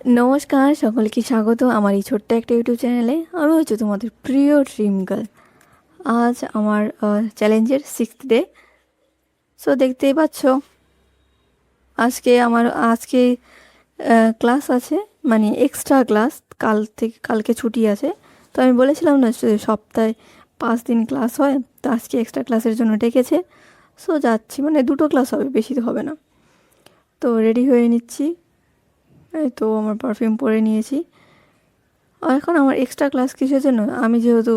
নমস্কার, সকলকে স্বাগত আমার এই ছোট্ট একটা ইউটিউব চ্যানেলে। আমি হচ্ছে তোমাদের প্রিয় ড্রিম গার্ল। আজ আমার চ্যালেঞ্জের 6th ডে। সো দেখতেই পাচ্ছ, আজকে ক্লাস আছে, মানে এক্সট্রা ক্লাস। কালকে ছুটি আছে। তো আমি বলেছিলাম না যে সপ্তাহে 5 দিন ক্লাস হয়, তো আজকে এক্সট্রা ক্লাসের জন্য ডেকেছে। সো যাচ্ছি, মানে 2টো ক্লাস হবে, বেশি তো হবে না। তো রেডি হয়ে নিচ্ছি। এই তো আমার পারফিউম পরে নিয়েছি। আর এখন আমার এক্সট্রা ক্লাস কিসের জন্য? আমি যেহেতু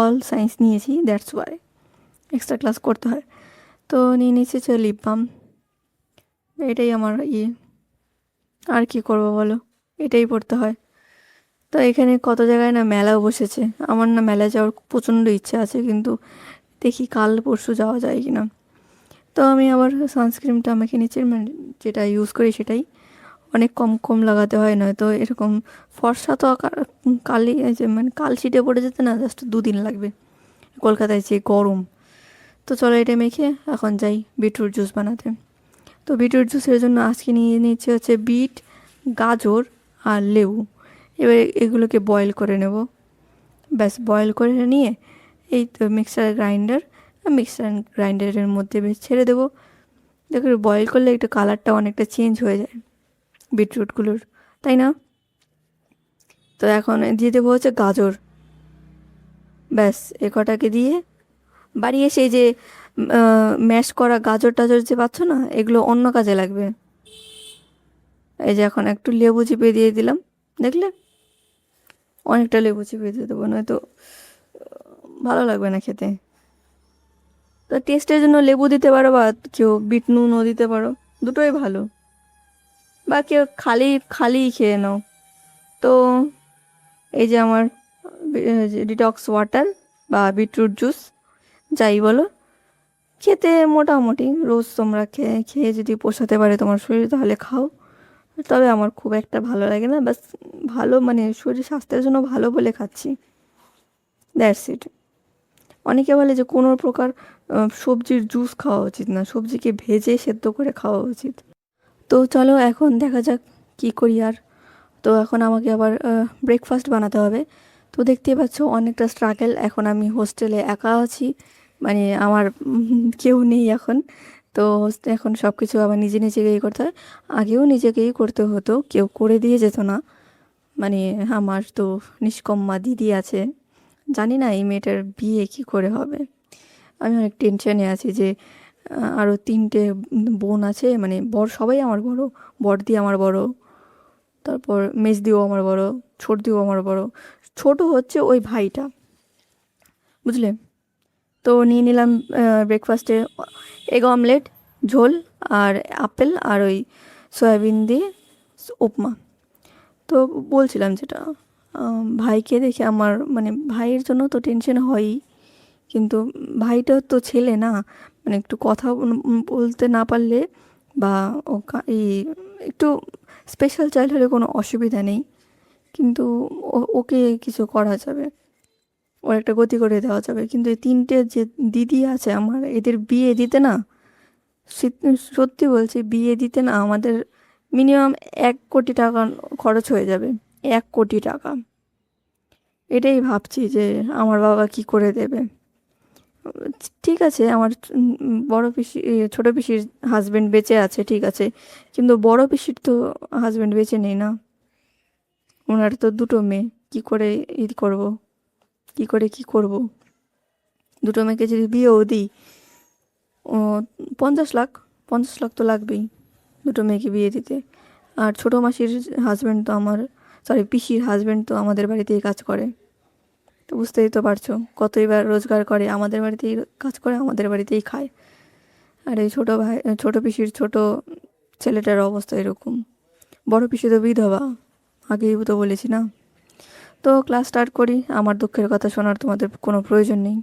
অল সায়েন্স নিয়েছি, দ্যাটস ওয়াই এক্সট্রা ক্লাস করতে হয়। তো নিয়ে নিচ্ছি হচ্ছে লিপ বাম। এটাই আমার আর কি করবো বলো, এটাই পড়তে হয়। তো এখানে কত জায়গায় না মেলাও বসেছে। আমার না মেলায় যাওয়ার প্রচণ্ড ইচ্ছে আছে, কিন্তু দেখি কাল পরশু যাওয়া যায় কি না। তো আমি আবার সানস্ক্রিনটা আমাকে নিচে, মানে যেটা ইউজ করি সেটাই অনেক কম কম লাগাতে হয়, নয়তো এরকম ফর্সা তো কালি, এই যে মানে কালশিটে পড়ে যেতে না জাস্ট 2 দিন লাগবে, কলকাতায় যে গরম। তো চলো এটা মেখে এখন যাই বিটরুট জুস বানাতে। তো বিটরুট জুসের জন্য আজকে নিয়ে নিচ্ছে হচ্ছে বিট, গাজর আর লেবু। এবার এগুলোকে বয়েল করে নেব। ব্যাস বয়েল করে নিয়ে এই তো মিক্সার গ্রাইন্ডারের মধ্যে বেশ ছেড়ে দেবো। দেখো বয়েল করলে একটু কালারটা অনেকটা চেঞ্জ হয়ে যায় বিটরুটগুলোর, তাই না? তো এখন দিয়ে দেবো হচ্ছে গাজর। ব্যাস এ কটাকে দিয়ে বাড়িয়ে সেই যে ম্যাশ করা গাজর টাজর যে পাচ্ছ না, এগুলো অন্য কাজে লাগবে। এই যে এখন একটু লেবু চিপে দিয়ে দিলাম, দেখলে? অনেকটা লেবু চিপে দিয়ে দেবো, নয়তো ভালো লাগবে না খেতে। তো টেস্টের জন্য লেবু দিতে পারো, বা কেউ বিট নুনও দিতে পারো, দুটোই ভালো। বা কেউ খালি খালি খেয়ে নাও। তো এই যে আমার ডিটক্স ওয়াটার বা বিটরুট জুস, যাই বলো, খেতে মোটামুটি রোজ তোমরা খেয়ে খেয়ে যদি পোষাতে পারে তোমার শরীর, তাহলে খাও। তবে আমার খুব একটা ভালো লাগে না, বাস ভালো মানে শরীর স্বাস্থ্যের জন্য ভালো বলে খাচ্ছি, দ্যাটস ইট। অনেকে বলে যে কোনো প্রকার সবজির জুস খাওয়া উচিত না, সবজিকে ভেজে সেদ্ধ করে খাওয়া উচিত। তো চলো এখন দেখা যাক কি করি আর। তো এখন আমাকে আবার ব্রেকফাস্ট বানাতে হবে। তো দেখতেই পাচ্ছ অনেকটা স্ট্রাগল, এখন আমি হোস্টেলে একা আছি, মানে আমার কেউ নেই এখন। তো এখন সব কিছু আবার নিজে নিজেকেই করতে হয়। আগেও নিজেকেই করতে হতো, কেউ করে দিয়ে যেত না। মানে আমার তো নিষ্কম্মা দিদি আছে, জানি না এই মেয়েটার বিয়ে কি করে হবে। আমি অনেক টেনশনে আছি যে আরও 3টে বোন আছে, মানে সবাই আমার বড়। বড়দি আমার বড়, তারপর মেজদিও আমার বড়, ছোটদিও আমার বড়। ছোট হচ্ছে ওই ভাইটা, বুঝলে? তো নিয়ে নিলাম ব্রেকফাস্টে এগ অমলেট, ঝোল, আর আপেল, আর ওই সয়াবিন দিয়ে উপমা। তো বলছিলাম যেটা, ভাইকে দেখে আমার মানে ভাইয়ের জন্য তো টেনশন হয়ই, কিন্তু ভাইটা তো ছেলে না, মানে একটু কথা বলতে না পারলে, বা এই একটু স্পেশাল চাইল্ড হলে কোনো অসুবিধা নেই, কিন্তু ওকে কিছু করা যাবে, ওর একটা গতি করে দেওয়া যাবে। কিন্তু এই 3টে যে দিদি আছে আমার, এদের বিয়ে দিতে না, সত্যি বলছি, বিয়ে দিতে না আমাদের মিনিমাম 1 কোটি টাকা খরচ হয়ে যাবে। 1 কোটি টাকা। এটাই ভাবছি যে আমার বাবা কি করে দেবে। ঠিক আছে, আমার বড় পিসি, ছোট পিসির হাজবেন্ড বেঁচে আছে, ঠিক আছে, কিন্তু বড় পিসির তো হাজবেন্ড বেঁচে নেই না। ওনার তো 2টো মেয়ে, কি করে করব, কি করব? 2টো মেয়েকে যদি বিয়েও দিই, ও 50 লাখ, 50 লাখ তো লাগবেই 2টো মেয়েকে বিয়ে দিতে। আর ছোটো মাসির হাজব্যান্ড তো আমার, সরি পিসির হাজব্যান্ড তো আমাদের বাড়িতেই কাজ করে। তো বুঝতেই তো পারছো, কতই বার রোজগার করে, আমাদের বাড়িতেই কাজ করে, আমাদের বাড়িতেই খায়। আর এই ছোটো ভাই, ছোটো পিসির ছোটো ছেলেটার অবস্থা এরকম। বড় পিসি তো বিধবা, আগেই তো বলেছি না। তো ক্লাস স্টার্ট করি, আমার দুঃখের কথা শোনার তোমাদের কোনো প্রয়োজন নেই।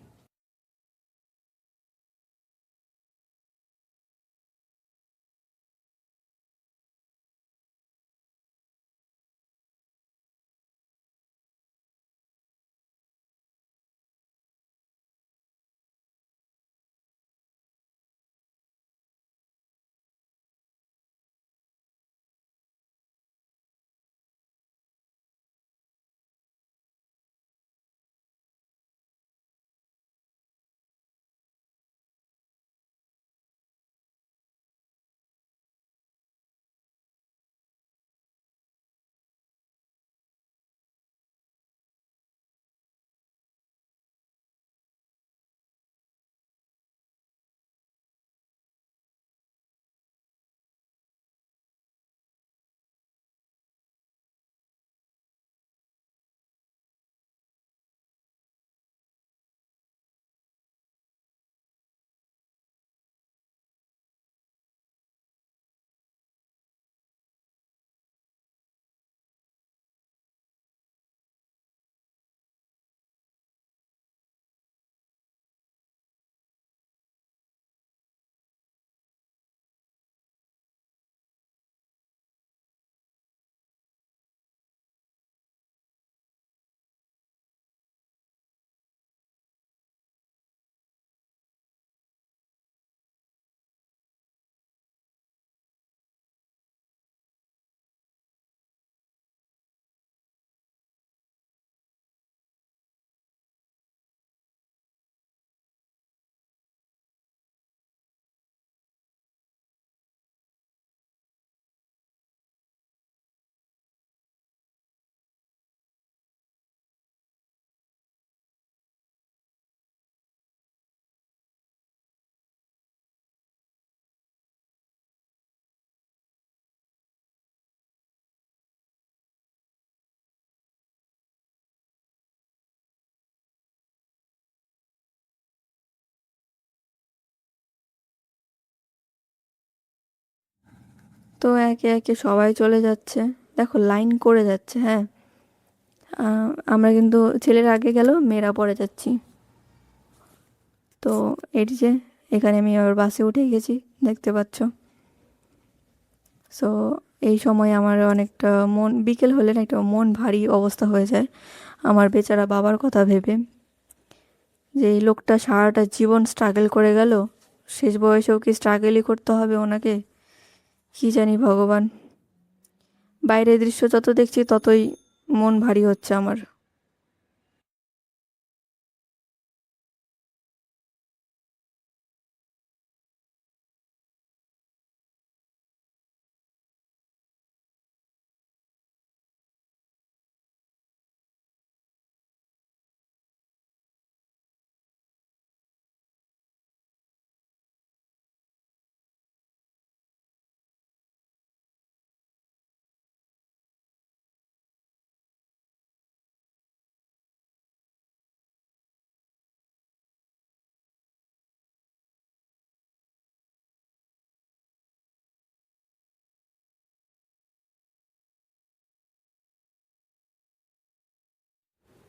তো একে একে সবাই চলে যাচ্ছে, দেখো লাইন করে যাচ্ছে। হ্যাঁ, আমরা কিন্তু ছেলেরা আগে গেল, মেয়েরা পরে যাচ্ছি। তো এটি যে এখানে আমি আবার বাসে উঠে গেছি, দেখতে পাচ্ছ। সো এই সময় আমার অনেকটা মন, বিকেল হলে না একটা মন ভারী অবস্থা হয়ে যায় আমার বেচারা বাবার কথা ভেবে, যে এই লোকটা সারাটা জীবন স্ট্রাগল করে গেল, শেষ বয়সেও কি স্ট্রাগলই করতে হবে ওনাকে, কি জানি ভগবান। বাইরের দৃশ্য যত দেখছি ততই মন ভারী হচ্ছে আমার।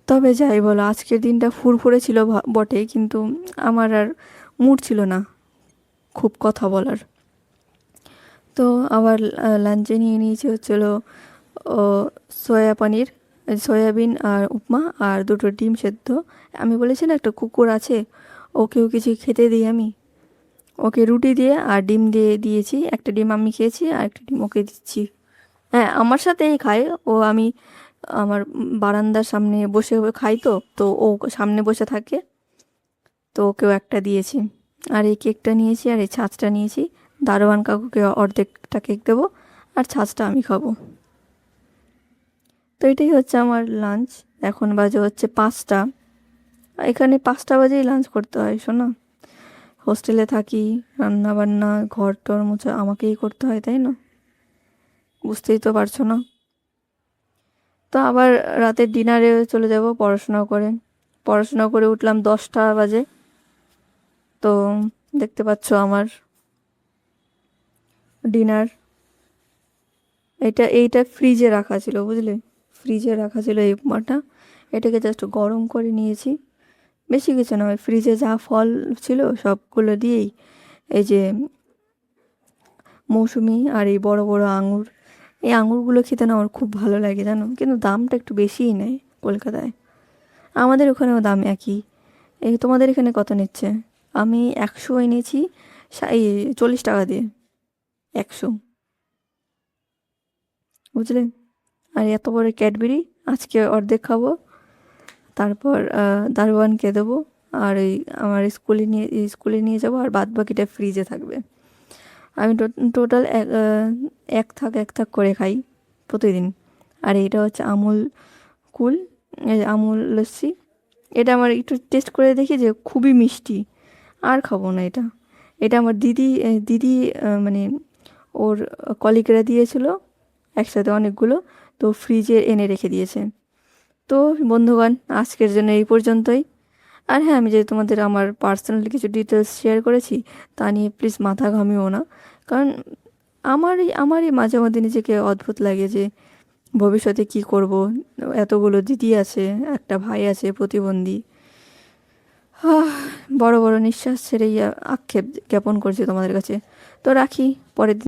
তবে যাই বলো, আজকের দিনটা ফুরফুরে ছিল বটে, কিন্তু আমার আর মুড ছিল না খুব কথা বলার। তো আবার লাঞ্চে নিয়ে নিয়েছি হচ্ছিল ও সয়া পনির, সয়াবিন আর উপমা আর দুটো ডিম সেদ্ধ। আমি বলেছি না একটা কুকুর আছে, ওকেও কিছু খেতে দিই আমি, ওকে রুটি দিয়ে আর ডিম দিয়ে দিয়েছি। একটা ডিম আমি খেয়েছি আর একটা ডিম ওকে দিচ্ছি। হ্যাঁ, আমার সাথেই খায় ও। আমি আমার বারান্দার সামনে বসে খাই, তো তো ও সামনে বসে থাকে, তো ওকেও একটা দিয়েছি। আর এই কেকটা নিয়েছি আর এই ছাঁচটা নিয়েছি। দারোয়ান কাকুকে অর্ধেকটা কেক দেবো আর ছাঁচটা আমি খাবো। তো এটাই হচ্ছে আমার লাঞ্চ। এখন বাজে হচ্ছে 5টা। এখানে 5টা বাজেই লাঞ্চ করতে হয়, শোনো। হোস্টেলে থাকি, রান্না বান্না ঘর টর মোছা আমাকেই করতে হয়, তাই না? বুঝতেই তো পারছো না। তো আবার রাতের ডিনারে চলে যাব পড়াশোনা করে। পড়াশোনা করে উঠলাম 10টা বাজে। তো দেখতে পাচ্ছ আমার ডিনার। এইটা ফ্রিজে রাখা ছিল, বুঝলে? ফ্রিজে রাখা ছিল এই উপমাটা। এটাকে জাস্ট গরম করে নিয়েছি। বেশি কিছু না, ওই ফ্রিজে যা ফল ছিল সবগুলো দিয়েই, এই যে মৌসুমি আর এই বড় বড় আঙুর, এই আঙুরগুলো খেতে না আমার খুব ভালো লাগে, জানো, কিন্তু দামটা একটু বেশিই নেয় কলকাতায়। আমাদের ওখানেও দাম একই। এই তোমাদের এখানে কত নিচ্ছে? আমি 100 এনেছি, এই 40 টাকা দিয়ে 100, বুঝলে? আর এত বড় ক্যাডবেরি, আজকে অর্ধেক খাবো, তারপর দারোয়ানকে দেবো, আর এই আমার স্কুলে নিয়ে যাবো, আর বাদ বাকিটা ফ্রিজে থাকবে। আমি টোটাল এক থাক করে খাই প্রতিদিন। আর এটা হচ্ছে আমুল কুল, এই আমুল লস্যি। এটা আমার একটু টেস্ট করে দেখি যে খুবই মিষ্টি, আর খাবো না এটা। এটা আমার দিদি মানে ওর কলিগরা দিয়েছিল একসাথে অনেকগুলো, তো ফ্রিজে এনে রেখে দিয়েছে। তো বন্ধুগণ, আজকের জন্য এই পর্যন্তই। আর হ্যাঁ, আমি যে তোমাদের আমার পার্সোনাল কিছু ডিটেলস শেয়ার করেছি, তা নিয়ে প্লিজ মাথা ঘামিও না। কারণ আমারই মাঝে মধ্যে নিজেকে অদ্ভুত লাগে যে ভবিষ্যতে কি করব। এতগুলো দিদি আছে, একটা ভাই আছে প্রতিবন্ধী। আহ, বড় বড় নিঃশ্বাস ছেড়েই আক্ষেপ জ্ঞাপন করছি তোমাদের কাছে। তো রাখি, পরের দিন